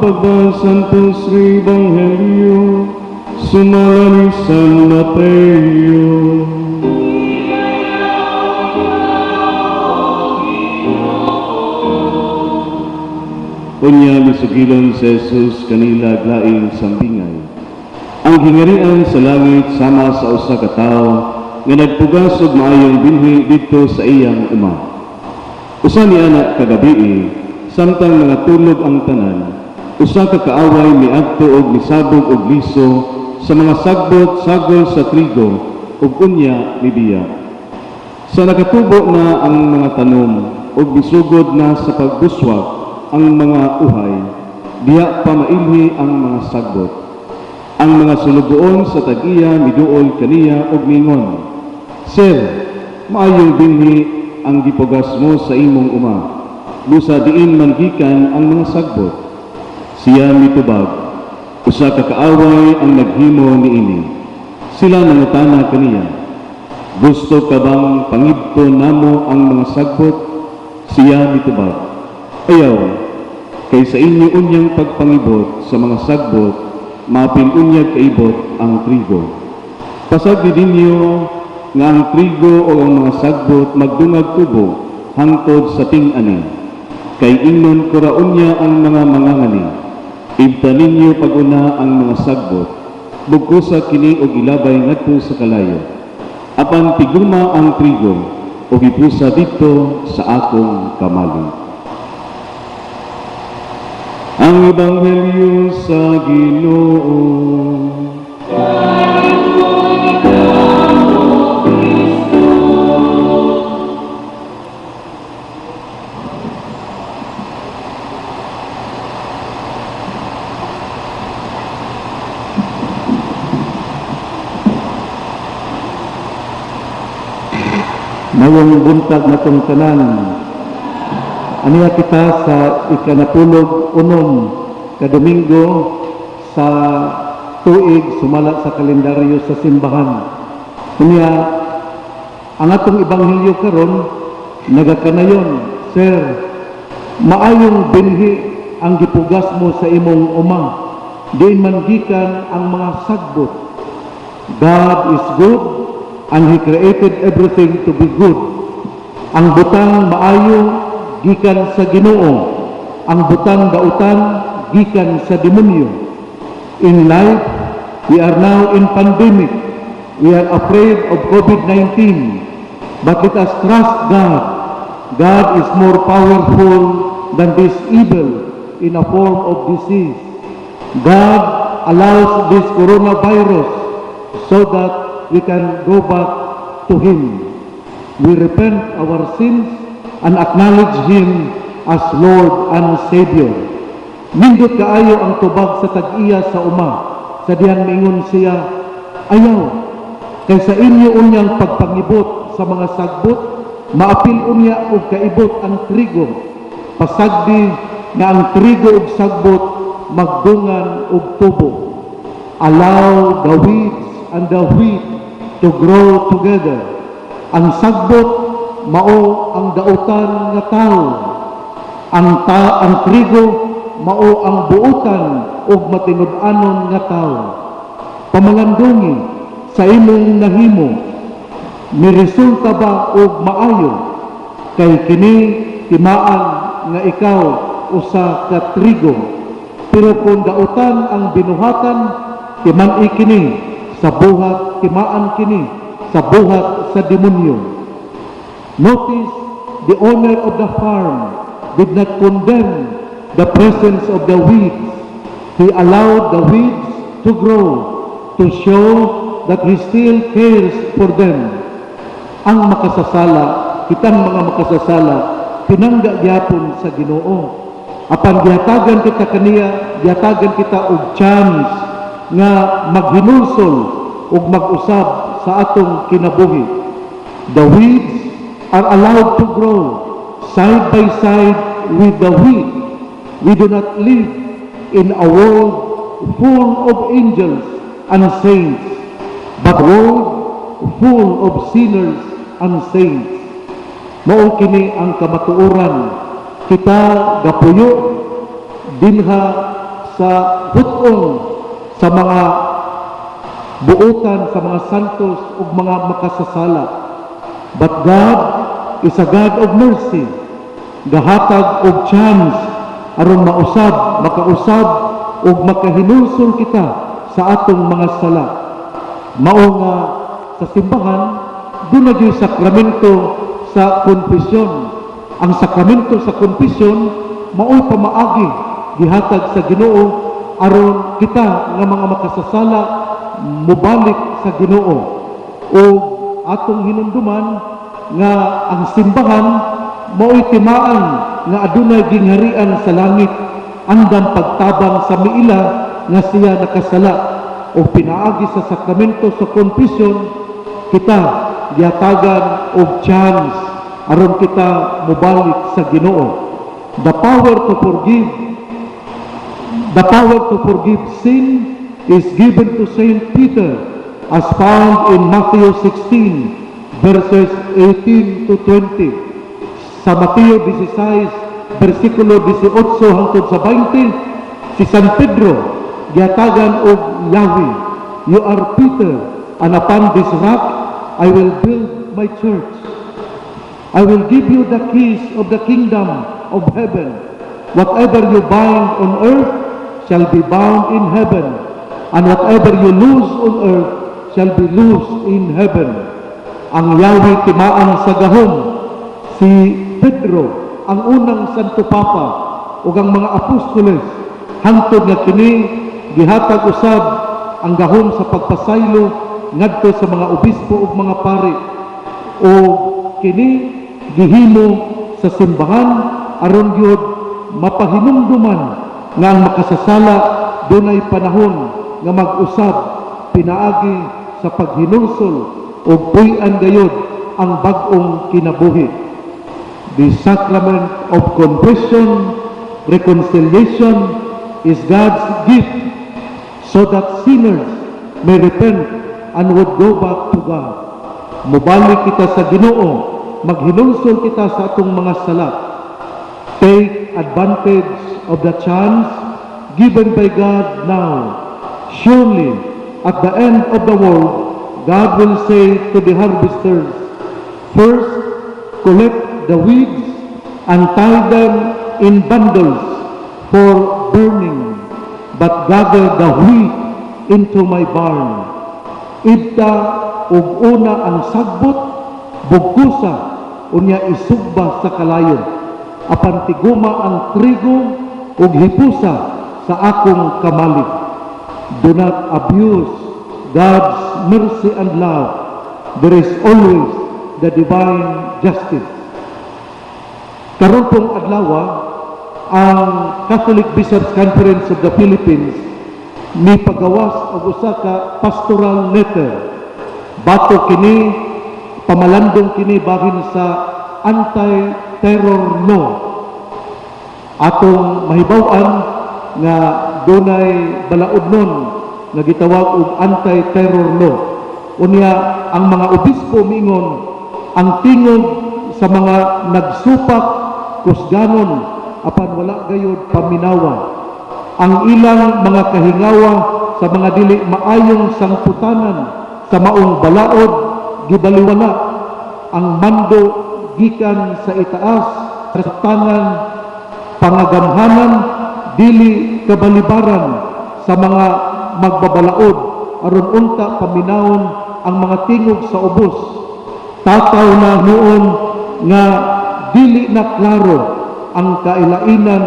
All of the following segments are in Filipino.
pagbasa sa Ebanghelyo sumala ni San Mateo. Unya misugilan sa Jesus kanila glaing sambingay. Ang hingarian sa langit sama sa usa ka tawo nga nagpugas og maayong binhi didto sa iyang uma. Usa ni anak kagabi, samtang mga tulog ang tanan, usa ka kaaway miadto og misabog og liso sa mga sagbot sagol sa trigo ug unya mibiya. Sa nakatubo na ang mga tanom ug bisugod na sa pagbuswag ang mga uhay, diha pa mailhi ang mga sagbot. Ang mga sulugoon sa tag-iya miduol kaniya og mingon, "Sir, maayong binhi ang gipugas mo sa imong uma. Busa diin man gikan ang mga sagbot." Siya mitubag, "Usa ka kaaway ang naghimo niini." Sila nangutana kaniya, "Gusto ka bang pangibto namo ang mga sagbot?" Siya mitubag, "Ayaw, kay sa inyo unyang pagpangibot sa mga sagbot, mapin unyag kaibot ang trigo. Pasag ninyo nga ang trigo o ang mga sagbot magdungag tubo hangtod sa ting-ani, kay ingnon kuraonya ang mga mangangani. Ibta ninyo pag-una ang mga sagbot, bugkusa kini og ilabay ngadto sa kalayo. Apan tiguma ang trigo o gipusa dito sa akong kamali." Ang Ebanghelyo sa Ginoo. Mayong buntag na itong tanan, aniya kita sa ikanapulog unom ka Domingo sa tuig sumala sa kalendaryo sa simbahan. Aniya, ang atong Ebanghelyo karon nagakanayon, "Sir, maayong binhi ang gipugas mo sa imong uma, diin man gikan ang mga sagbot. God is good and He created everything to be good. Ang butang maayo gikan sa Ginoo, ang butang dautan gikan sa demonyo. In life, we are now in pandemic. We are afraid of COVID-19. But let us trust God. God is more powerful than this evil in a form of disease. God allows this coronavirus so that we can go back to Him. We repent our sins and acknowledge Him as Lord and Savior. Nindot kaayo ang tubag sa tag-iya sa uma, sa diyang mingon siya, "Ayaw, kay sa inyo unyang pagpangibot sa mga sagbot, maapil unya og kaibot ang trigo. Pasagdi nga ang trigo ug sagbot magdungan og tubo. Allow the weeds and the wheat to grow together. Ang sagbot mao ang dautan nga tao. Ang trigo mao ang buutan ug matinud-anon nga tao. Pamangandungi sa imong nahimo, miresulta ba og maayo? Kay kini timaan nga ikaw usa ka trigo. Pero kung dautan ang binuhatan, timan kini sa buhat, timaan kini sa buhat sa demonyo." Notice, the owner of the farm did not condemn the presence of the weeds. He allowed the weeds to grow to show that He still cares for them. Ang makasasala, kitang mga makasasala, pinangga gyapon sa Ginoo. Apan gihatagan kita kaniya, gihatagan kita og chance nga maghinulsol ug mag-usab sa atong kinabuhi. The weeds are allowed to grow side by side with the wheat. We do not live in a world full of angels and saints, but a world full of sinners and saints. Mao kini ang kamatuoran. Kita gapuyo dinha sa putong sa mga buutan, sa mga santos ug mga makasasala. But God is a God of mercy. Gahatag og chance aron makausab ug makahinulsol kita sa atong mga sala. Mao nga sa simbahan doon na yung sakramento sa konfesyon. Ang sakramento sa konfesyon mao'y pamaagi gihatag sa Ginoo aron kita nga mga makasasala mubalik sa Ginoo. O atong hinumduman nga ang simbahan mao'y timaan nga adunay gingharian sa langit andam pagtabang sa miila nga siya nakasala. O pinaagi sa sakramento sa konfesyon kita giatagan og chance aron kita mubalik sa Ginoo. The power to forgive sin is given to Saint Peter as found in Matthew 16 verses 18 to 20. Sa Mateo 16 versikulo 18 hangtod sa 20, si San Pedro giatagan og Yahweh, "You are Peter, and upon this rock I will build my church. I will give you the keys of the kingdom of heaven. Whatever you bind on earth shall be bound in heaven, and whatever you loose on earth shall be loosed in heaven." Ang Yahweh timaan sa gahom, si Pedro, ang unang Santo Papa, ug ang mga apostoles, hangtod nga kini gihatag usab ang gahom sa pagpasaylo ngadto sa mga obispo ug mga pari. O kini gihimo sa simbahan aron gyud mapahinumduman nga ang makasasala dunay panahon nga mag-usab pinaagi sa paghinulsol ug puy-an gayud ang bag-ong kinabuhi. The sacrament of confession, reconciliation is God's gift so that sinners may repent and would go back to God. Mubalik kita sa Ginoo, maghinulsol kita sa atong mga sala. Take advantage of the chance given by God now. Surely, at the end of the world, God will say to the harvesters, "First, collect the weeds and tie them in bundles for burning, but gather the wheat into my barn." Idta ug una ang sagbot, bugkusa, unya isugba sa kalayo. Apan tiguma ang trigo ug hipusa sa akong kamalig. Do not abuse God's mercy and love. There is always the divine justice. Karon pong adlaw, ang Catholic Bishops' Conference of the Philippines ni pagawas og usa ka pastoral letter. Bato kini, pamalandong kini bahin sa anti-terror law. Atong mahibaw-an nga dunay balaod nun nga gitawag og anti-terror law. Unya ang mga obispo mingon ang tingog sa mga nagsupak kusganon apan wala gayud paminawa. Ang ilang mga kahingawa sa mga dili maayong sangputanan sa maong balaod gibaliwala. Ang mando gikan sa itaas sa tangan pangagamhanan dili kabalibaran sa mga magbabalaod aron unta paminawon ang mga tingog sa ubos. Tataw na noon nga dili na klaro ang kailainan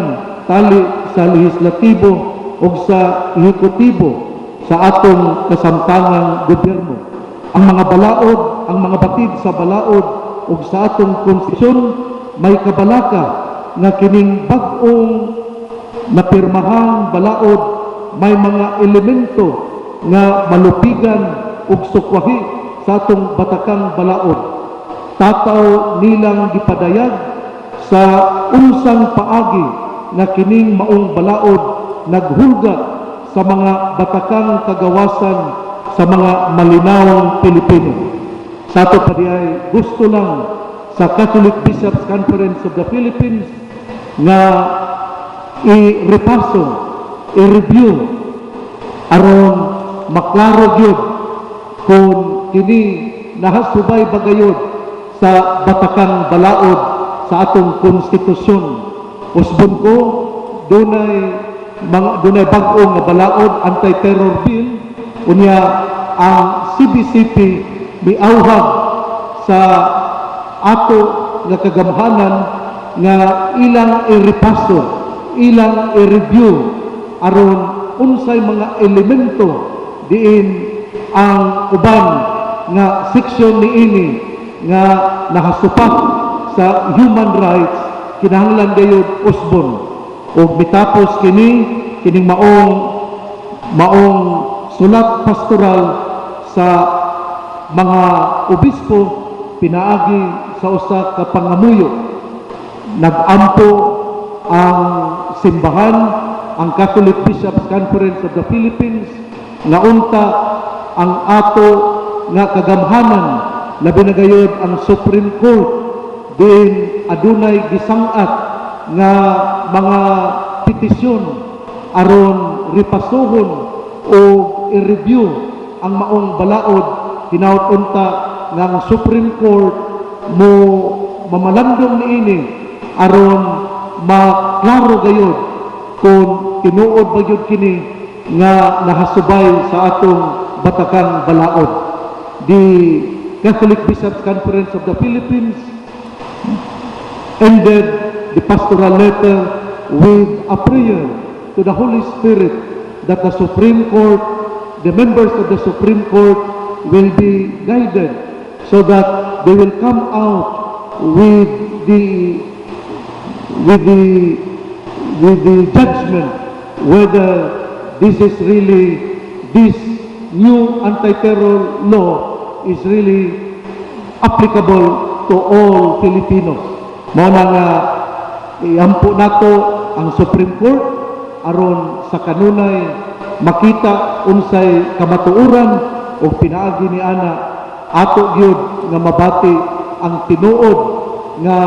tali sa lehislatibo ug sa ehekutibo sa atong kasamtangang gobyerno. Ang mga balaod, ang mga batid sa balaod ug sa atong konstitusyon may kabalaka nga kining bag-ong napirmahang balaod may mga elemento nga malupigan ug sukwahi sa atong batakang balaod. Tataw nilang gipadayag sa unsang paagi nga kining maong balaod naghulga sa mga batakang kagawasan sa mga malinawang Pilipino. Sa ato pa diay gusto lang sa Catholic Bishops' Conference of the Philippines nga i-repaso i-review aron maklaro gyud kung kini nahasubay ba gayud sa batakang balaod sa atong konstitusyon. Usbon ko dunay bag-o nga balaod anti-terror bill unya ang CBCP miauhag sa ato nga kagamhanan nga ilang i-repaso, ilang i-review aron unsay mga elemento diin ang uban nga seksyon niini nga nahasupak sa human rights kinahanglan gayud usbon ug mitapos kining maong sulat pastoral sa mga obispo pinaagi sa usa ka pangamuyo. Nag-ampo ang simbahan, ang Catholic Bishops' Conference of the Philippines, nga unta ang ato nga kagamhanan, labi na gayud ang Supreme Court, din adunay gisangat nga mga petisyon aron ripasuhon o i-review ang maong balaod hinaut unta nga ang Supreme Court mo mamalandong niini aron maklaro gayud kung tinuod ba gyud kini nga nahasubay sa atong batakang balaod. The Catholic Bishops' Conference of the Philippines ended the pastoral letter with a prayer to the Holy Spirit that the Supreme Court, the members of the Supreme Court will be guided so that they will come out with the judgment whether this new anti-terror law is really applicable to all Filipinos. Mao na nga iampo nato ang Supreme Court aron sa kanunay makita unsay kamatuoran o pinaagi ni ana ato gyud nga mabati ang tinuod nga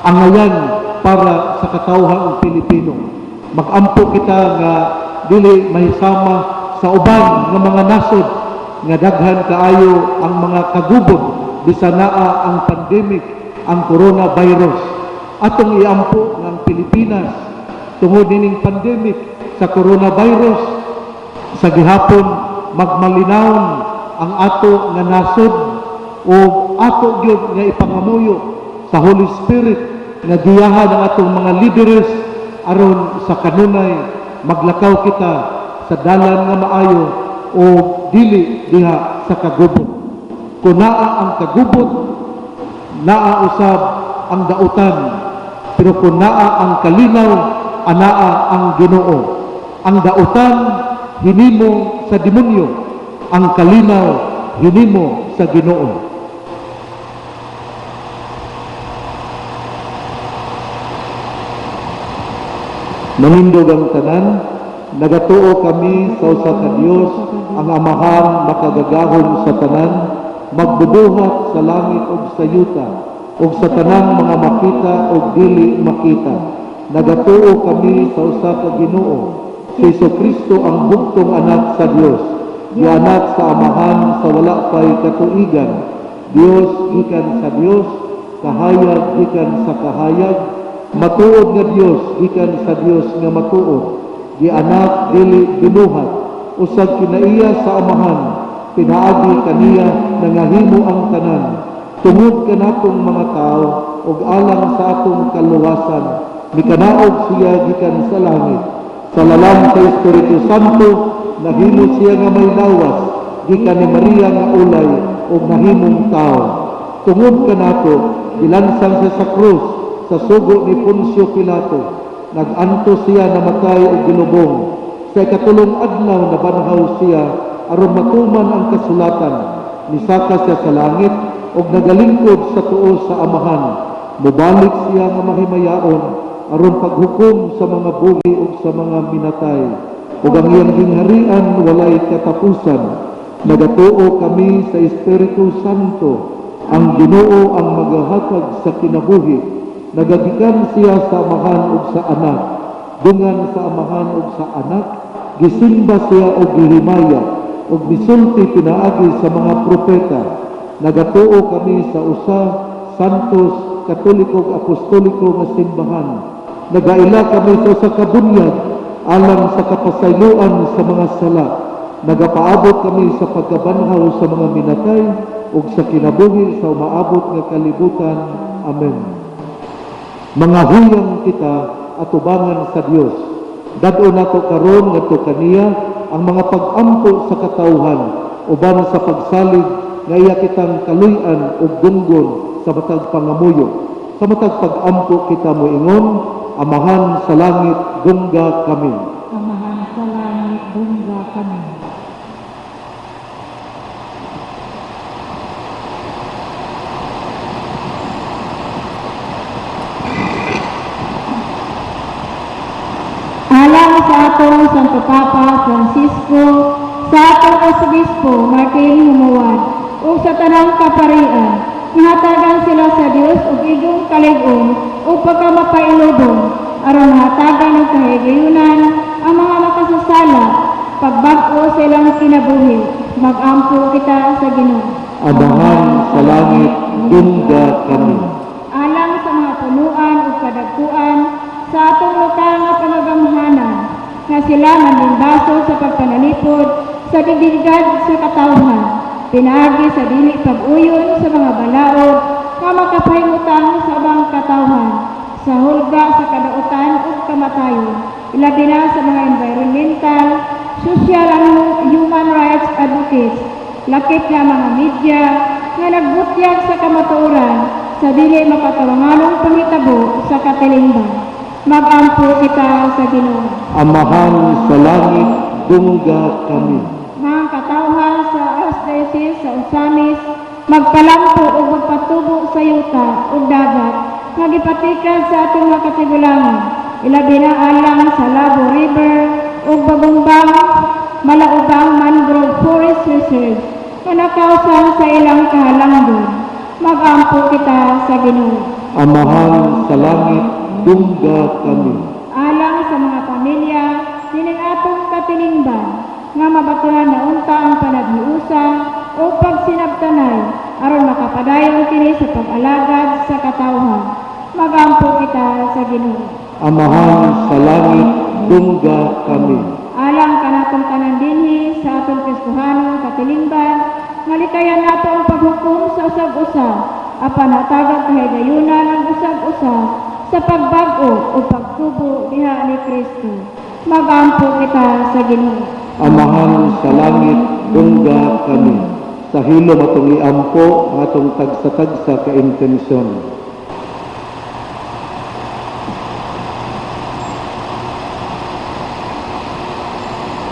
angayan para sa katawhang Pilipino. Magampo kita nga dili mahisama sa uban nga mga nasod nga daghan kaayo ang mga kagubod bisan naa ang pandemic, ang coronavirus. Atong iampo ng Pilipinas tungod nining pandemic sa coronavirus sa gihapon magmalinawon ang ato nga nasod o ato gyud nga ipangamuyo sa Holy Spirit nga giyahan ang atong mga leaders aron sa kanunay maglakaw kita sa dalan nga maayo o dili diha sa kagubot. Kung naa ang kagubot, naa usab ang dautan. Pero kung naa ang kalinaw, anaa ang Ginoo. Ang dautan hinimo sa demonyo, ang kalinaw hinimo sa Ginoo. Manindog ang tanan, nagatuo kami sa usa ka Dios, ang Amahan makagagahon sa tanan, magbubuhat sa langit ug sa yuta, ug sa tanang mga makita ug dili makita. Nagatuo kami sa usa ka Ginoo, si Jesucristo ang bugtong anak sa Dios, gianak sa Amahan sa wala pay katuigan, Dios gikan sa Dios, kahayag gikan sa kahayag, matuod nga Dios gikan sa Dios nga matuod, gianak dili binuhat, usag kinaiya sa Amahan, pinaagi kaniya nangahimo ang tanan, tungod kanatong mga tao ug alang sa atong kaluwasan, mikanaog siya gikan sa langit, sa lalang sa Espiritu Santo, nahimo siya nga may lawas, gikan ni Maria nga ulay ug nahimong tao. Tungod kanato, gilansang siya sa krus, sa sugo ni Poncio Pilato, nag-anto siya namatay ug gilubong. Sa ikatulong adlaw nabanhaw siya aron matuman ang kasulatan. Nisaka siya sa langit ug nagalingkod sa tuo sa Amahan. Mubalik siya nga mahimayaon aron paghukom sa mga buhi ug sa mga minatay. Ug ang iyang gingharian walay katapusan. Nagatuo kami sa Espiritu Santo, ang Ginoo ang magahatag sa kinabuhi. Nagagikan siya sa Amahan ug sa Anak. dungan sa amahan ug sa anak, gisimba siya og gihimaya, ug misulti pinaagi sa mga propeta. Nagatuo kami sa usa, santos, katoliko ug apostoliko nga simbahan. Nagaila kami sa usa ka bunyag alang sa kapasayloan sa mga sala. Nagapaabot kami sa pagkabanhaw sa mga minatay ug sa kinabuhi sa umaabot nga kalibutan. Amen. Mga huyang kita atubangan sa Dios. Dad-o nato karon ngadto kaniya ang mga pag-ampo sa katawhan uban sa pagsalig nga iya kitang kaluy-an ug dunggon sa matag pangamuyo. Sa matag pag-ampo kita moingon, Amahan sa langit, dungga kami. Amahan sa langit, dungga kami. Alang sa atong Santo Papa Francisco, sa atong Obispo Martin Humuad, ug sa tanang kaparian, mahatagan sila sa Dios ug igong kalig-on ug pagkamapailubong aron mahatagan ng kahigayunan ang mga makasasala pagbag-o sa ilang kinabuhi. Mag-ampo kita sa Ginoo. Amahan sa langit, dungga kami. Alang sa mga punuan ug kadagkuan sa atong lokal nga panagamhanan nga sila manlimbaso sa pagpanalipod sa digdigad sa katawhan, pinaagi sa dili pag-uyon sa mga balaod nga makapahimutan sa ubang katawhan, sa hulga sa kadautan ug kamatayon, ilabi na sa mga environmental, social and human rights advocates, lakip nga mga media nga nagbutyag sa kamatuoran sa dili makatawanganong panghitabo sa katilingban. Mag-ampo kita sa Ginoo. Amahan sa langit, dungga kami. Mga katawhan sa Archdiocese sa Osamis, magpalampo o magpatubo sa yuta o dagat, nagipatikan sa atong mga katigulangan, ilabi na alang sa Labo River o Babumbang, Malaubang Mangrove Forest Reserve, na nakausan sa ilang kahalangdon. Mag-ampo kita sa Ginoo. Amahan sa langit, dungga kami. Alang sa mga pamilya, sining atong katilingban, nga mabaturan na unta ang panaghiusa o pagsinabtanay, aron makapadayon kini sa pag-alagad sa katawhan. Mag-ampo kita sa Ginoo. Amahan sa langit, dungga kami. Alang kanatong tanan dinhi sa atong Kristohanong katilingban, ngalikayan nato ang paghukom sa usag-usag, apan natagag kahigayunan ang usag-usag sa pagbago o pagtubo diha ni Kristo. Mag-ampo kita sa Ginoo. Amahan sa langit, dungga kami. Sa hilom atong iampo, ang atong tagsa-tagsa ka intensyon.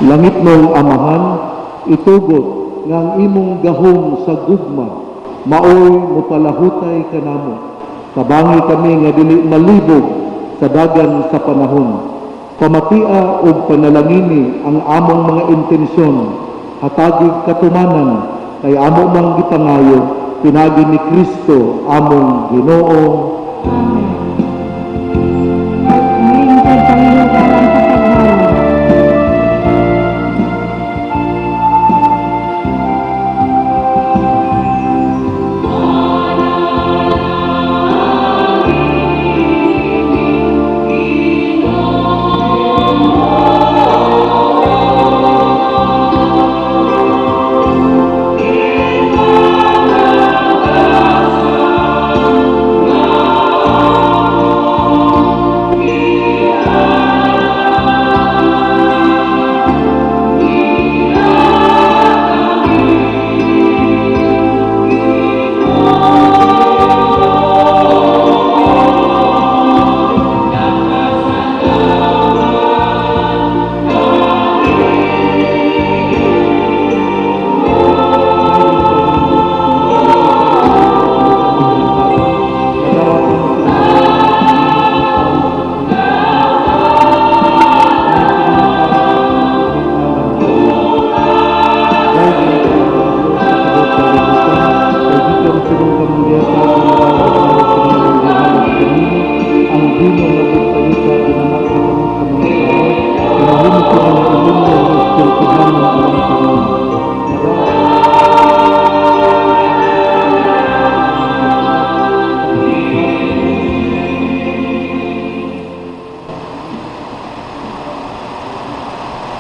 Langit mong amahan, itugot nga ang imong gahom sa gugma, maoy mupalahutay kanamo. Kabangi kami nga dili malibog sa dagan sa panahon. Pamatia o panalangini ang among mga intensyon, hatagig katumanan, kay amo mang gipangayo, pinagi ni Kristo among Ginoo. Amen. Ngayon sa panginoon sa paghahain.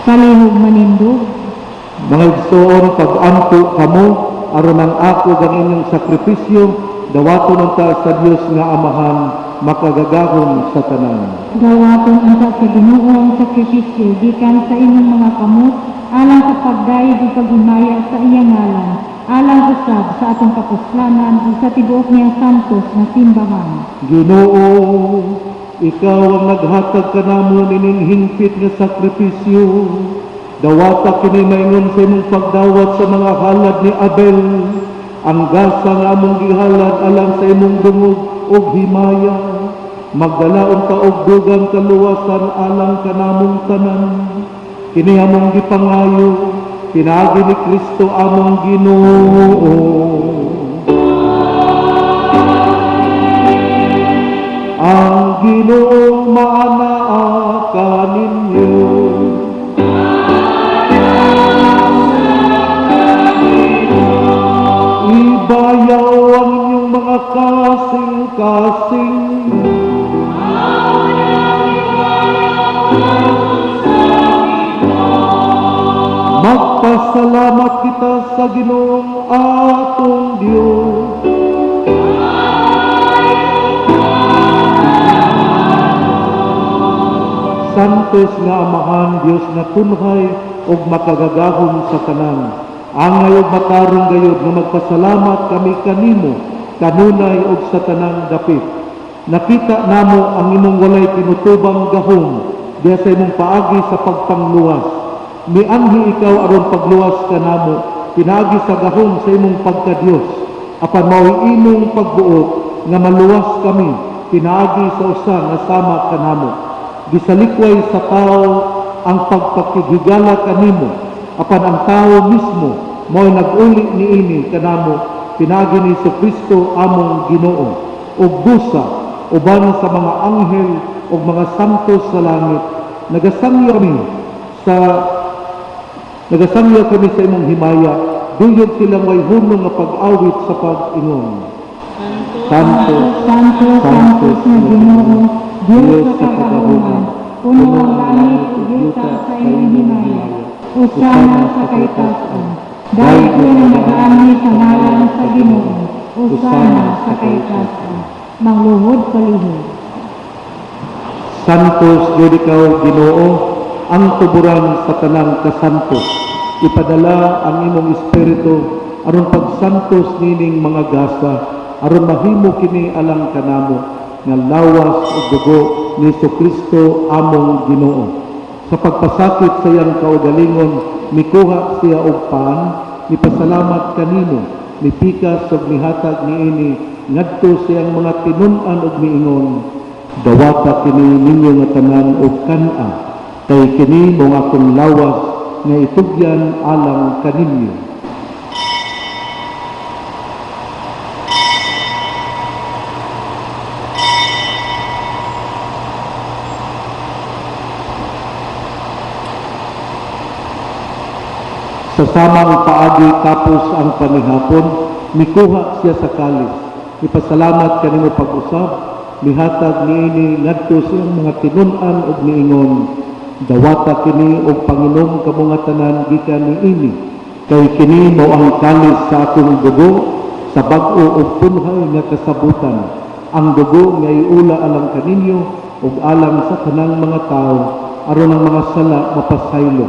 Palihog manindog. Mga igsoon, pag-anto kamo, aron ang ako ang inyong sakripisyo, dawaton unta sa Dios nga Amahan, makagagahon sa tanan. Dawaton unta sa Ginoo ang sakripisyo gikan sa inyong mga kamot alang sa pagdayeg ug paghimaya sa iyang ngalan, alang usab sa atong kapuslanan ug sa tibuok niyang santos nga simbahan. Ginoo, ikaw ang naghatag kanamo nining hingpit nga sakripisyo. Dawata kini maingon sa imong pagdawat sa mga halad ni Abel, ang gasa nga among gihalad alang sa imong dungog ug himaya. Magdalaon ta og dugang kaluwasan alang kanamong tanan. Kini among gipangayo, pinaagi ni Kristo among Ginoo. Ang Ginoo maanaa kaninyo. Ibayaw ang inyong mga kasing-kasing. Magpasalamat kita sa Ginoong atong Dios. Santos nga Amahan, Dios na tunhay ug makagagahon sa tanan. Angay ug matarong gayud nga magpasalamat kami kanimo kanunay ug sa tanang dapit. Nakita namo ang imong walay tinutubang gahom diha sa imong paagi sa pagpangluwas. Mianhi ikaw aron pagluwas kanamo pinaagi sa gahom sa imong pagka-Dios. Apan mao'y imong pagbuot nga maluwas kami pinaagi sa usa nga sama kanamo. Gisalikway sa tao ang pagpakigigala kanimo, apan ang tao mismo mo'y nag-uli niini kanamo pinagi ni Kristo among Ginoo ug busa uban sa mga anghel ug mga santos sa langit. Nagasangya kami sa imong himaya, duyog silang way hunong nga pag-awit sa pag-ingon. Santo, Santo, Santos na Ginoo, Diyos sa kagahongan, puno ang langit ug yuta sa iyong himaya. Usana sa kaitasan. Dahil ko na nag-aami sa ngalan sa Ginoo. Usana sa kaitasan. Mangluhod palihog. Santos Diyos ikaw Ginoo, ang tuburan sa tanang kasantos. Ipadala ang imong espiritu aron pagsantos nining mga gasa, aron mahimo kini alang kanamo nga lawas ug dugo ni Kristo among Ginoo. Sa pagpasakit sa iyang kaugalingon, mikuha siya og pan, mipasalamat kanimo, mipikas ug mihatag niini ngadto siyang mga tinun-an ug miingon, dawata kini ninyo nga tanan og kan-a, kay kini mong akong lawas nga itugyan alang kaninyo. Sa samang paagi tapos ang panihapon, mikuha siya sa kalis. Ipasalamat kanimo pag-usab, mihatag niini ngadto siyang mga tinun-an ug miingon, dawata kini og Panginom kamo nga tanan gikan niini, kay kini mao ang kalis sa akong dugo, sa bag-o ug punhay nga kasabutan. Ang dugo nga iula alang kaninyo ug alang sa tanang mga tao, aron ang mga sala mapasaylo.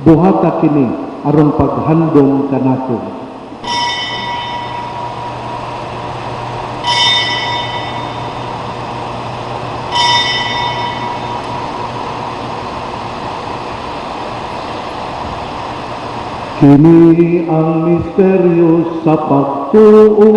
Buhata kini aron paghandom kanato. Kini ang misteryo sa pagtuo.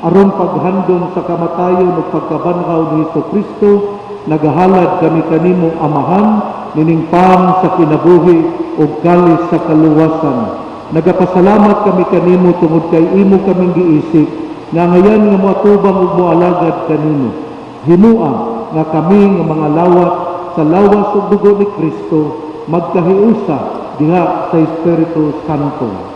Aron paghandom sa kamatayon ug pagkabanhaw ni Kristo, nagahalad kami kanimo Amahan, nining pan sa kinabuhi ug kalis sa kaluwasan. Nagapasalamat kami kanimo tungod kay imo kaming giisip, nga ngayon nga moatubang ug moalagad kanimo. Himua nga kami nga mga lawat sa lawas ug dugo ni Kristo magkahiusa diha sa Espiritu Santo.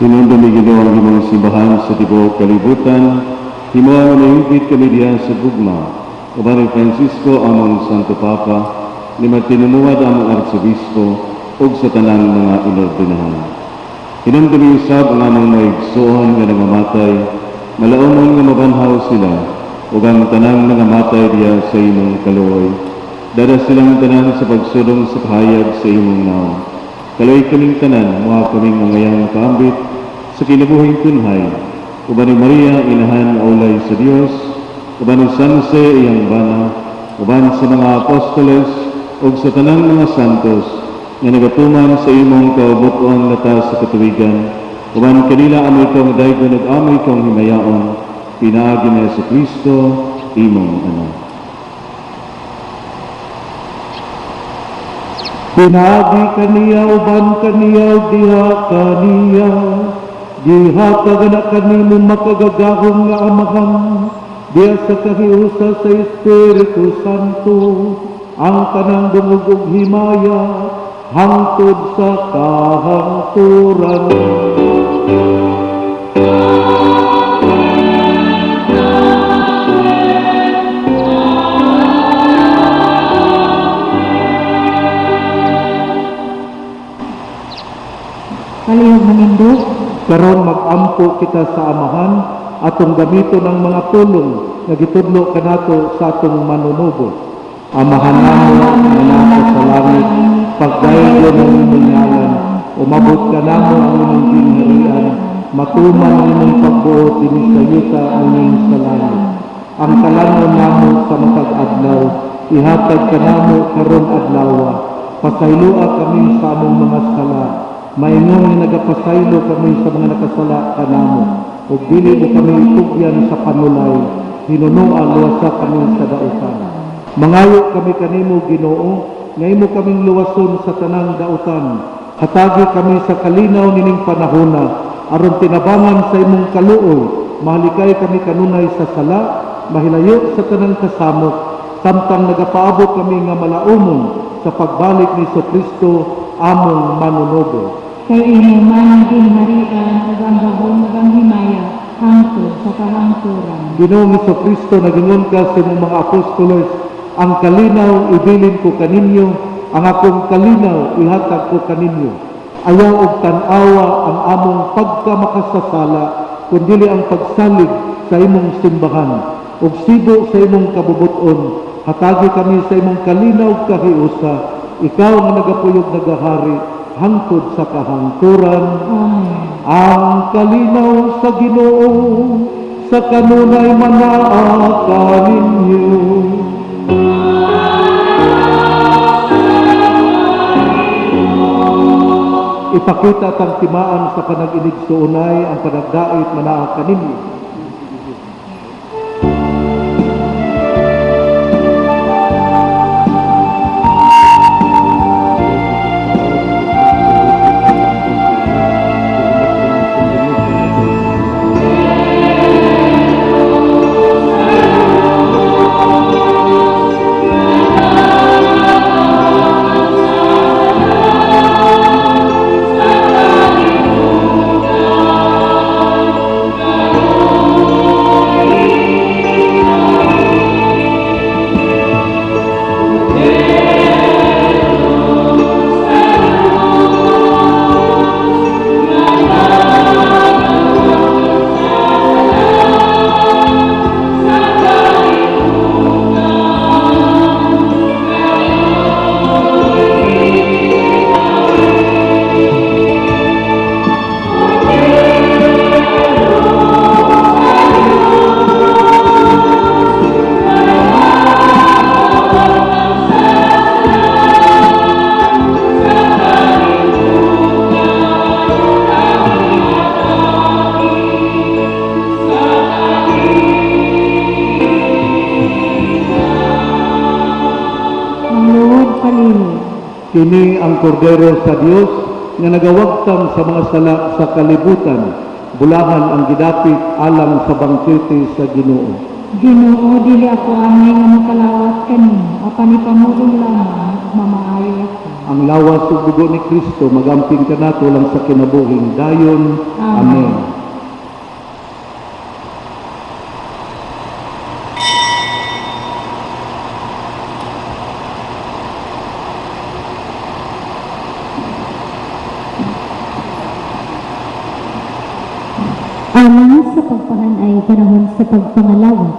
Hinumdumi Ginoo ang imong simbahan sa tibuok kalibutan, himuang nahigit kami diha sa gugma. Uban ni Francisco among Santo Papa, ni magtinumuad among Arsobispo, ug sa tanang mga inordinahan. Hinumdumi usab ang among maigsuon nga nangamatay, malaumon nga mabanhaw sila, ug ang tanang nangamatay diha sa imong kaluoy. Dada silang tanan sa pagsudong sa kahayag sa imong naon. Kaloy kaming tanan, mga kaming mangayang kaambit, sa kinabuhing tunhay, uban ni Maria, inahan ulay sa Dios, uban ni San Jose, iyang bana, uban sa mga apostoles, ug sa tanang mga santos, nga nagatuman sa imong kaubuton latas sa katuwigan, uban kanila amoy kong daygon ug amoy kong himayaon, pinaagi ni Jesucristo, imong anak. Pinagi kaniya uban kaniya diha kaniya, diha kagana kanimo makagagahong nga amahan, diha sa kahiusa sa Espiritu Santo, ang kanang dungog ug himaya, hangtod sa kahangturan. Kalihog manindog, Karon mag-ampo kita sa amahan, atong gamito ng mga tulong nga gitudlo kanato sa atong manunubo. Amahan namo nga nasa sa langit, pagdaylo ng imong ngalan, umabot ka namo ang imong gingharian, matuman ang imong pagbuot dinhi sa yuta ang imong sa langit. Ang kalanon namo sa matag adlaw, ihatag ka namo karon adlawa, pasaylua kami sa among mga sala, maingon nga nagapasaylo kami sa mga nakasala kanamo, ug dili mo kami itugyan sa panulay, hinunoan luwasa kami sa dautan. Mangayo kami kanimo Ginoo, nga imo kaming luwason sa tanang dautan. Hatagi kami sa kalinaw nining panahona, aron tinabangan sa imong kaluoy, mahalikay kami kanunay sa sala, mahilayo sa tanang kasamok, samtang nagapaabot kami nga malaumon sa pagbalik ni Jesucristo among manunubo. kay imo man ang gingharian ug ang gahom ug ang himaya, hangtod sa kahangturan. Ginoong Jesucristo, nagingon ka sa imong mga apostoles, ang kalinaw ibilin ko kaninyo, ang akong kalinaw ihatag ko kaninyo. Ayaw og tan-awa ang among pagkamakasasala, kundi ang pagsalig sa imong simbahan, ug sibo sa imong kabubuton, hatagi kami sa imong kalinaw ug kahiusa, ikaw nga nagapuyog nagahari, hangtod sa kahangturan. Amen. Ang kalinaw sa Ginoo, sa kanunay manaa kaninyo. Ipakita tang timaan sa panag-inig suunay ang panagdait manaa kaninyo. Kini ang kordero sa Dios nga nagawagtam sa mga sala sa kalibutan. bulahan ang gidapit alang sa bangkete sa Ginoo. Ginoo, dili ako angay nga makalawat kanimo, apan ipamulong lamang, mamaayo ako. Ang lawas ug dugo ni Kristo magamping kanato lang sa kinabuhing dayon. Amen. Alang sa pagpahanay panahon sa pagpangalawat,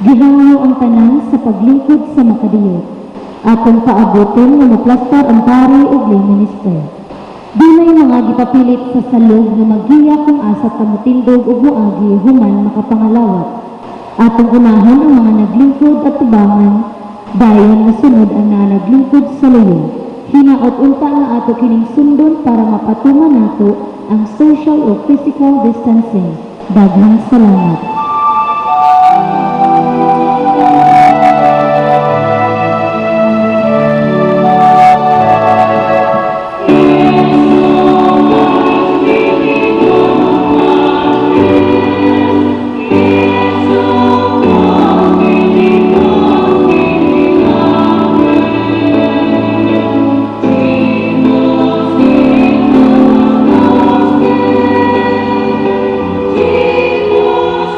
gihango ang tanan sa paglingkod sa makadiyot, atong paaboton nga maplastar ang pari ug lay minister. Dunay mga gipapilit sa salog nga maggiya kung asa ta motindog ug moagi human makapangalawat. Atong unahan ang mga naglingkod at tubangan, dayon masunod ang mga naglingkod sa luyo. Hinaot unta nga ato kining sundon para mapatungan nato ang social o physical distancing. Daghang salamat. Jesus,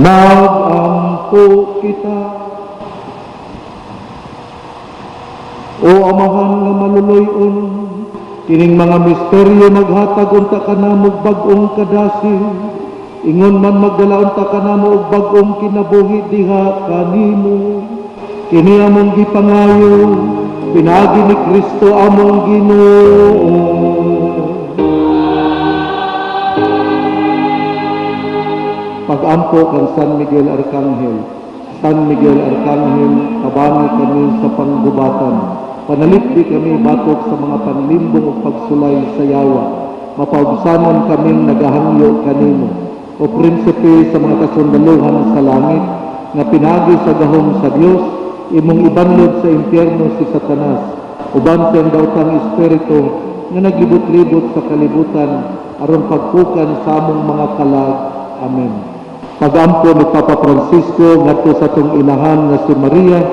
Magampo kita. O Amahan nga maluluyon, kining mga misteryo maghatag unta ka na bag-ong kadasig, ingon man magdala unta ka na og bag-ong kinabuhi diha kanimo. Kini among gipangayo, pinagi ni Kristo among Ginoo. Pag-ampo kang San Miguel Arcangel. San Miguel Arcangel, kabangi kami sa panggubatan. Panalipdi kami batok sa mga panlimbong o pagsulay sa yawa. Mapaubsanon kaming nagahangyo kanimo. O prinsipe sa mga kasundaluhan sa langit, nga pinagi sa gahom sa Dios, imong ibanlod sa impyerno si Satanas. Uban siyang daotang espiritu nga naglibot-libot sa kalibutan aron pagpukan sa among mga kalag. Amen. Pag-ampo ni Papa Francisco ngadto sa atong inahan nga si Maria,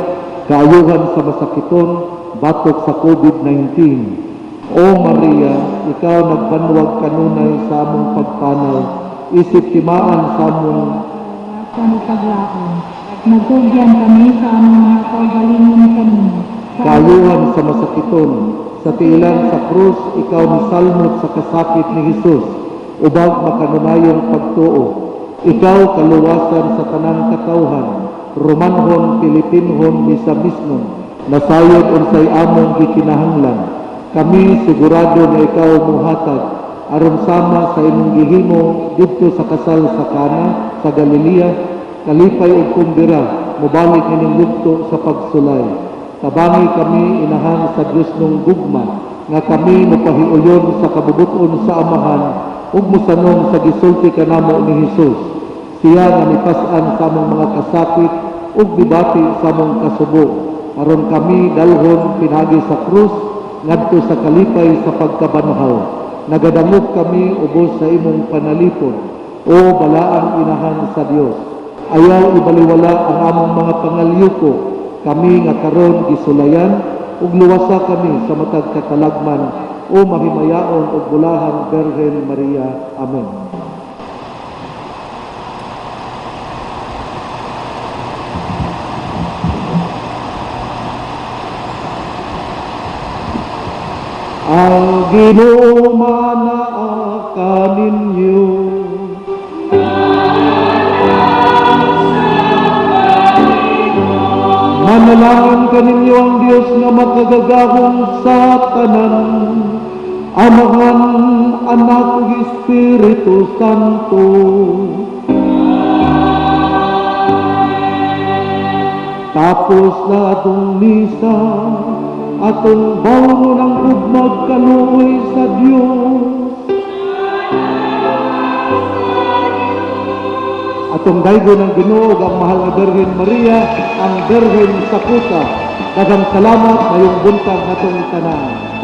kaayuhan sa masakiton batok sa COVID-19. O Maria, ikaw nagbanwag kanunay sa among pagpanaw, isip timaan sa among Kami paglaon. Nagtugyan kami sa among mga kaugalingon kanino. kaayuhan sa masakiton. Sa tiilan sa krus, ikaw misalmot sa kasakit ni Jesus, ubag makanunayong pagtuo. Ikaw kaluwasan sa tanang katawhan, Romanhon, Pilipinhon, Misamisnon, nasayod unsay among gikinahanglan. Kami sigurado na ikaw muhatag, aron sama sa imong gihimo didto sa kasal sa Kana, sa Galilea, kalipay ug kumbira, mubalik ining yugto sa pagsulay. Tabangi kami inahan sa Dios nung gugma, nga kami mapahiuyon sa kabubuton sa Amahan, ug musanong sa gisulti kanamo ni Jesus. Siya nga nipas-an sa among mga kasakit, ug gibati sa among kasubo, aron kami dalhon pinagi sa krus, ngadto sa kalipay sa pagkabanhaw. Nagadangog kami ubos sa imong panalipon, o balaang inahan sa Dios. Ayaw ibaliwala ang among mga pangalyuko, kami nga karon gisulayan, ug luwasa kami sa matag katalagman, o mahimayaon ug bulahan Birhen Maria. Amen. Ang Ginoo manaa kaninyo. Manalangin kaninyo ang Dios nga makagagahong sa tanan, Amahan, Anak ug Espiritu Santo. Tapos na atong misa, atong bangon ang ugmag kaluoy sa Dios. Atong daygon ang Ginoo ang mahal nga Birhen Maria, ang Birhen sa Kuta. Daghang salamat ngayong buntag natong tanan.